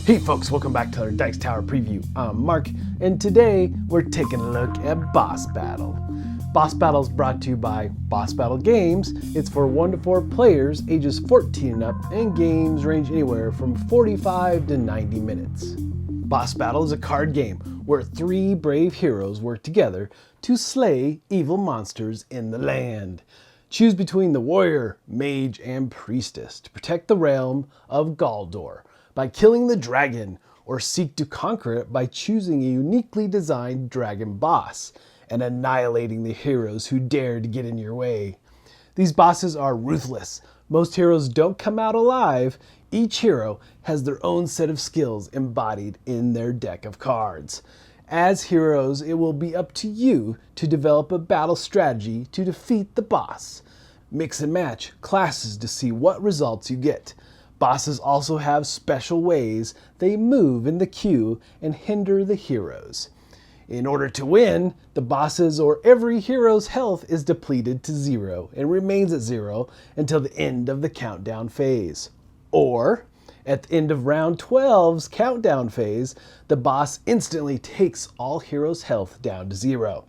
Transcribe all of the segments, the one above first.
Hey folks, welcome back to our Dice Tower preview. I'm Mark, and today we're taking a look at Boss Battle. Boss Battle is brought to you by Boss Battle Games. It's for 1 to 4 players, ages 14 and up, and games range anywhere from 45 to 90 minutes. Boss Battle is a card game where 3 brave heroes work together to slay evil monsters in the land. Choose between the warrior, mage, and priestess to protect the realm of Galdor by killing the dragon, or seek to conquer it by choosing a uniquely designed dragon boss and annihilating the heroes who dare to get in your way. These bosses are ruthless. Most heroes don't come out alive. Each hero has their own set of skills embodied in their deck of cards. As heroes, it will be up to you to develop a battle strategy to defeat the boss. Mix and match classes to see what results you get. Bosses also have special ways they move in the queue and hinder the heroes. In order to win, the bosses or every hero's health is depleted to 0 and remains at 0 until the end of the countdown phase. Or, at the end of round 12's countdown phase, the boss instantly takes all heroes' health down to 0.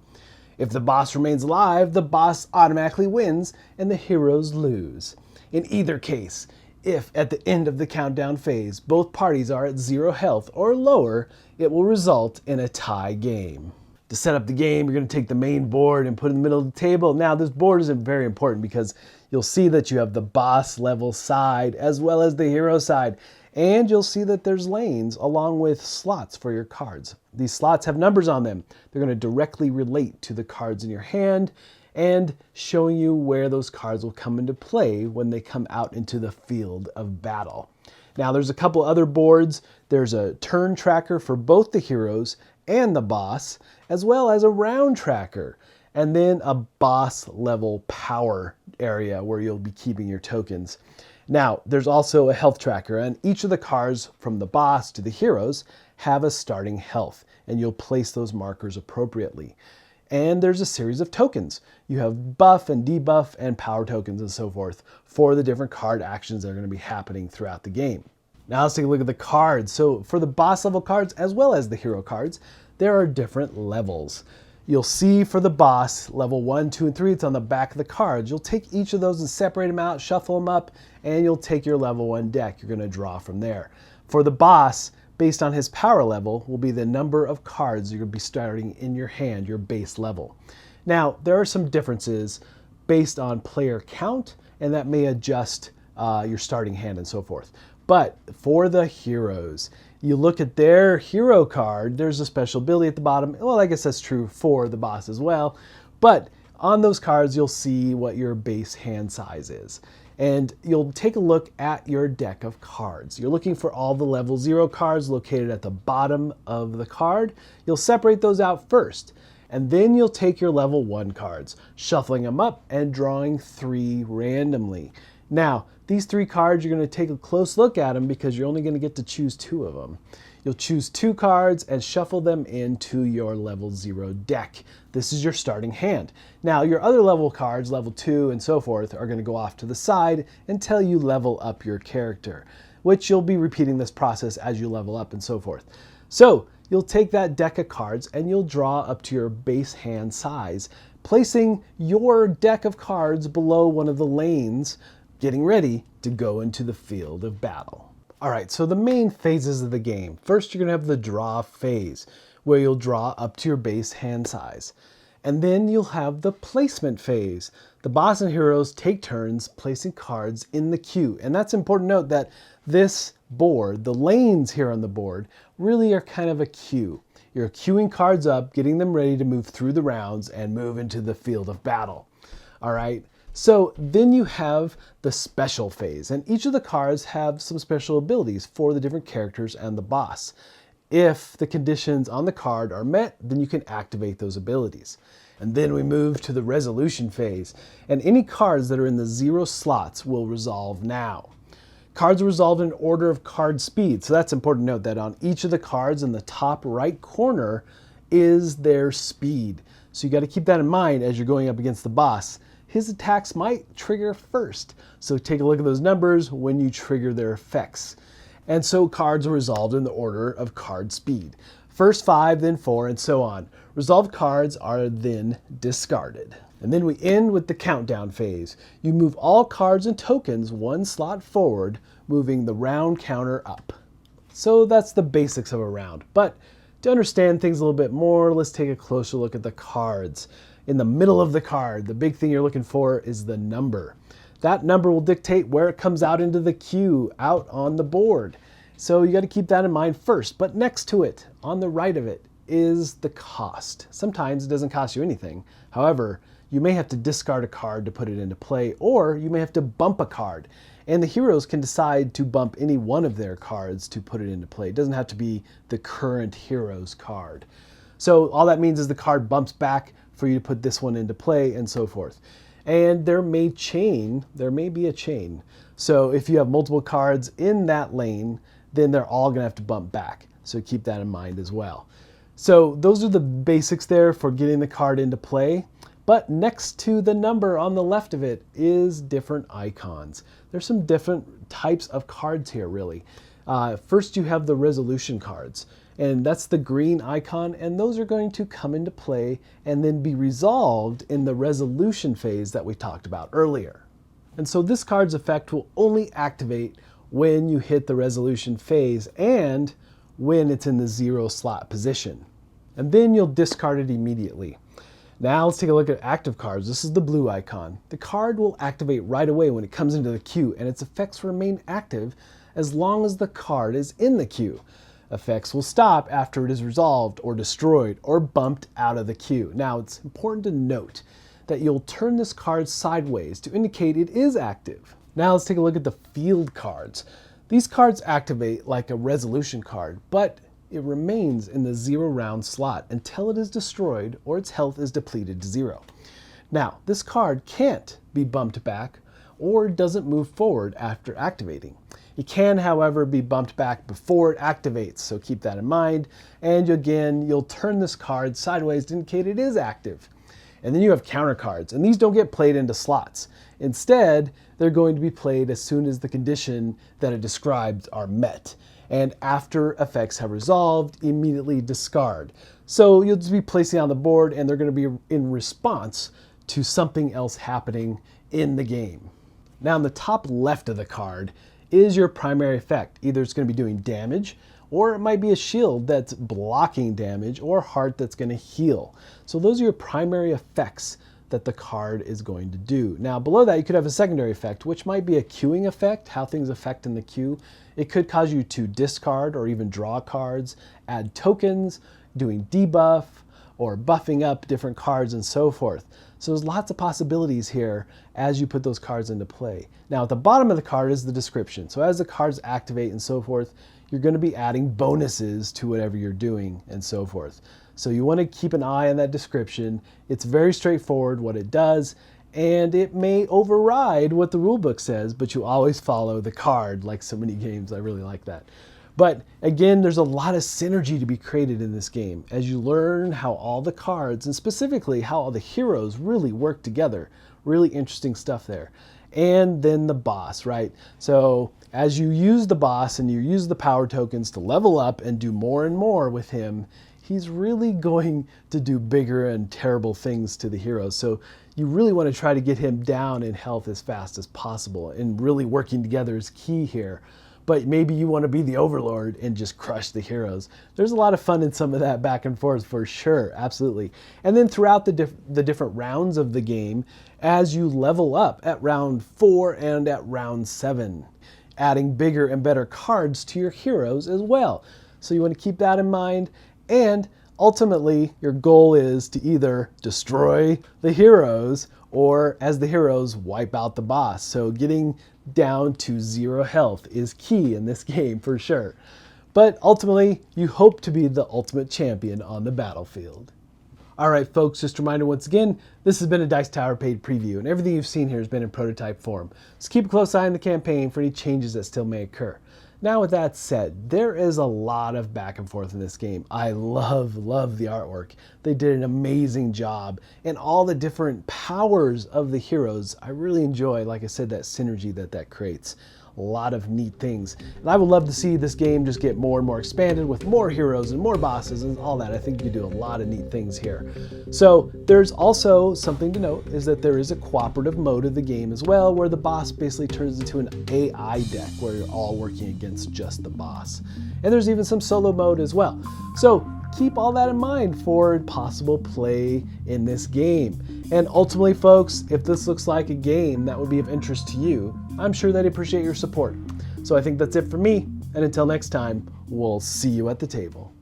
If the boss remains alive, the boss automatically wins and the heroes lose. In either case, if at the end of the countdown phase both parties are at 0 health or lower, it will result in a tie game. To set up the game, you're going to take the main board and put it in the middle of the table. Now this board is very important because you'll see that you have the boss level side as well as the hero side. And you'll see that there's lanes along with slots for your cards. These slots have numbers on them. They're going to directly relate to the cards in your hand and showing you where those cards will come into play when they come out into the field of battle. Now there's a couple other boards. There's a turn tracker for both the heroes and the boss, as well as a round tracker, and then a boss level power area where you'll be keeping your tokens. Now there's also a health tracker, and each of the cards from the boss to the heroes have a starting health, and you'll place those markers appropriately. And there's a series of tokens. You have buff and debuff and power tokens and so forth for the different card actions that are going to be happening throughout the game. Now let's take a look at the cards. So for the boss level cards as well as the hero cards, there are different levels. You'll see for the boss, level 1, 2, and 3, it's on the back of the cards. You'll take each of those and separate them out, shuffle them up, and you'll take your level 1 deck. You're going to draw from there. For the boss, based on his power level, will be the number of cards you're going to be starting in your hand, your base level. Now, there are some differences based on player count, and that may adjust your starting hand and so forth. But for the heroes, you look at their hero card, there's a special ability at the bottom. Well, I guess that's true for the boss as well. But on those cards, you'll see what your base hand size is. And you'll take a look at your deck of cards. You're looking for all the level 0 cards located at the bottom of the card. You'll separate those out first. And then you'll take your level 1 cards, shuffling them up and drawing 3 randomly. Now, these 3 cards, you're going to take a close look at them because you're only going to get to choose 2 of them. You'll choose 2 cards and shuffle them into your level 0 deck. This is your starting hand. Now, your other level cards, level 2 and so forth, are going to go off to the side until you level up your character, which you'll be repeating this process as you level up and so forth. So, you'll take that deck of cards and you'll draw up to your base hand size, placing your deck of cards below one of the lanes, getting ready to go into the field of battle. All right, so the main phases of the game. First, you're gonna have the draw phase, where you'll draw up to your base hand size. And then you'll have the placement phase. The boss and heroes take turns placing cards in the queue. And that's important to note that this board, the lanes here on the board, really are kind of a queue. You're queuing cards up, getting them ready to move through the rounds and move into the field of battle. All right. So then you have the special phase, and each of the cards have some special abilities for the different characters and the boss. If the conditions on the card are met, then you can activate those abilities. And then we move to the resolution phase, and any cards that are in the 0 slots will resolve now. Cards are resolved in order of card speed, so that's important to note that on each of the cards in the top right corner is their speed. So you got to keep that in mind as you're going up against the boss. His attacks might trigger first. So take a look at those numbers when you trigger their effects. And so cards are resolved in the order of card speed. First 5, then 4, and so on. Resolved cards are then discarded. And then we end with the countdown phase. You move all cards and tokens 1 slot forward, moving the round counter up. So that's the basics of a round. But to understand things a little bit more, let's take a closer look at the cards. In the middle of the card, the big thing you're looking for is the number. That number will dictate where it comes out into the queue, out on the board. So you got to keep that in mind first. But next to it, on the right of it, is the cost. Sometimes it doesn't cost you anything. However, you may have to discard a card to put it into play, or you may have to bump a card. And the heroes can decide to bump any one of their cards to put it into play. It doesn't have to be the current hero's card. So all that means is the card bumps back for you to put this one into play and so forth. And there may be a chain. So if you have multiple cards in that lane, then they're all gonna have to bump back. So keep that in mind as well. So those are the basics there for getting the card into play. But next to the number on the left of it is different icons. There's some different types of cards here, really. First, you have the resolution cards, and that's the green icon, and those are going to come into play and then be resolved in the resolution phase that we talked about earlier. And so this card's effect will only activate when you hit the resolution phase and when it's in the 0 slot position. And then you'll discard it immediately. Now let's take a look at active cards. This is the blue icon. The card will activate right away when it comes into the queue, and its effects remain active as long as the card is in the queue. Effects will stop after it is resolved or destroyed or bumped out of the queue. Now it's important to note that you'll turn this card sideways to indicate it is active. Now let's take a look at the field cards. These cards activate like a resolution card, but it remains in the 0 round slot until it is destroyed or its health is depleted to 0. Now, this card can't be bumped back or doesn't move forward after activating. It can, however, be bumped back before it activates, so keep that in mind. And again, you'll turn this card sideways to indicate it is active. And then you have counter cards, and these don't get played into slots. Instead, they're going to be played as soon as the condition that it describes are met. And after effects have resolved, immediately discard. So you'll just be placing on the board, and they're going to be in response to something else happening in the game. Now in the top left of the card is your primary effect. Either it's going to be doing damage, or it might be a shield that's blocking damage, or heart that's going to heal. So those are your primary effects that the card is going to do. Now below that you could have a secondary effect, which might be a queuing effect, how things affect in the queue. It could cause you to discard or even draw cards, add tokens, doing debuff, or buffing up different cards and so forth. So there's lots of possibilities here as you put those cards into play. Now at the bottom of the card is the description. So as the cards activate and so forth, you're going to be adding bonuses to whatever you're doing and so forth. So you want to keep an eye on that description. It's very straightforward what it does, and it may override what the rulebook says, but you always follow the card like so many games. I really like that. But again, there's a lot of synergy to be created in this game as you learn how all the cards, and specifically how all the heroes really work together. Really interesting stuff there. And then the boss, right? So as you use the boss and you use the power tokens to level up and do more and more with him, he's really going to do bigger and terrible things to the heroes. So you really want to try to get him down in health as fast as possible, and really working together is key here. But maybe you want to be the overlord and just crush the heroes. There's a lot of fun in some of that back and forth for sure, absolutely. And then throughout the different rounds of the game, as you level up at round 4 and at round 7, adding bigger and better cards to your heroes as well. So you want to keep that in mind. And ultimately, your goal is to either destroy the heroes or, as the heroes, wipe out the boss. So getting down to 0 health is key in this game for sure. But ultimately, you hope to be the ultimate champion on the battlefield. All right, folks, just a reminder once again, this has been a Dice Tower paid preview, and everything you've seen here has been in prototype form. So keep a close eye on the campaign for any changes that still may occur. Now with that said, there is a lot of back and forth in this game. I love the artwork. They did an amazing job. And all the different powers of the heroes, I really enjoy, like I said, that synergy that creates. a lot of neat things. And I would love to see this game just get more and more expanded with more heroes and more bosses and all that. I think you can do a lot of neat things here. So there's also something to note is that there is a cooperative mode of the game as well, where the boss basically turns into an AI deck where you're all working against just the boss. And there's even some solo mode as well. So keep all that in mind for possible play in this game. And ultimately, folks, if this looks like a game that would be of interest to you, I'm sure they'd appreciate your support. So I think that's it for me, and until next time, we'll see you at the table.